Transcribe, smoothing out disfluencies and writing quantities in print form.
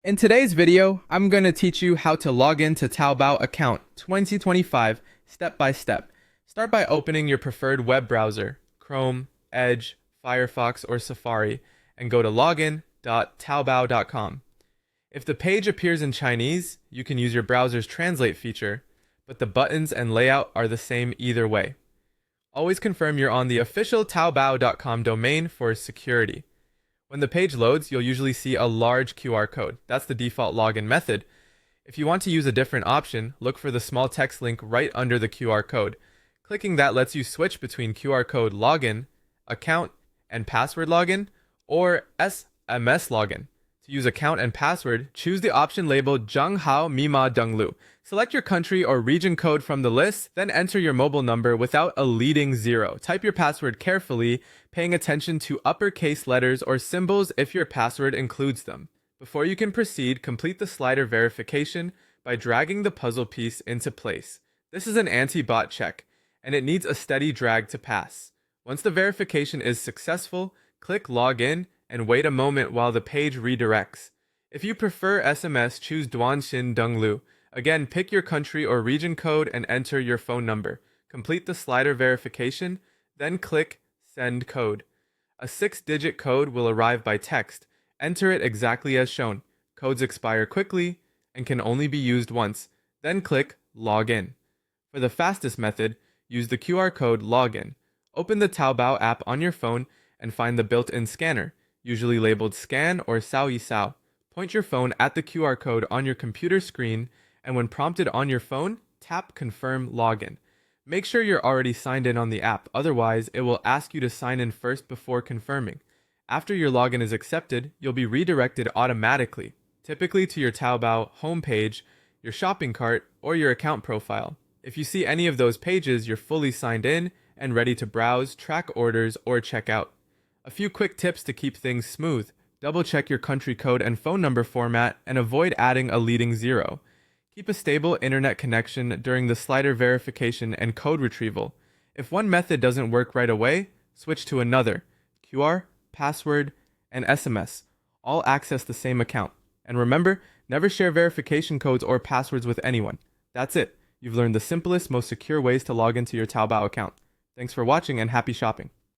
In today's video, I'm going to teach you how to log into Taobao account 2025 step by step. Start by opening your preferred web browser, Chrome, Edge, Firefox, or Safari, and go to login.taobao.com. If the page appears in Chinese, you can use your browser's translate feature, but the buttons and layout are the same either way. Always confirm you're on the official taobao.com domain for security. When the page loads, you'll usually see a large QR code. That's the default login method. If you want to use a different option, look for the small text link right under the QR code. Clicking that lets you switch between QR code login, account, and password login, or SMS login. To use account and password, choose the option labeled Zhenghao Mima Denglu. Select your country or region code from the list, then enter your mobile number without a leading zero. Type your password carefully, paying attention to uppercase letters or symbols if your password includes them. Before you can proceed, complete the slider verification by dragging the puzzle piece into place. This is an anti-bot check, and it needs a steady drag to pass. Once the verification is successful, click Login and wait a moment while the page redirects. If you prefer SMS, choose Duanxin Denglu. Again, pick your country or region code and enter your phone number. Complete the slider verification, then click Send Code. A 6-digit code will arrive by text. Enter it exactly as shown. Codes expire quickly and can only be used once. Then click Login. For the fastest method, use the QR code Login. Open the Taobao app on your phone and find the built-in scanner, usually labeled Scan or Sao Yi Sao. Point your phone at the QR code on your computer screen, and when prompted on your phone, tap Confirm Login. Make sure you're already signed in on the app, otherwise it will ask you to sign in first before confirming. After your login is accepted, you'll be redirected automatically, typically to your Taobao homepage, your shopping cart, or your account profile. If you see any of those pages, you're fully signed in and ready to browse, track orders, or check out. A few quick tips to keep things smooth. Double check your country code and phone number format and avoid adding a leading zero. Keep a stable internet connection during the slider verification and code retrieval. If one method doesn't work right away, switch to another. QR, password, and SMS all access the same account. And remember, never share verification codes or passwords with anyone. That's it. You've learned the simplest, most secure ways to log into your Taobao account. Thanks for watching and happy shopping.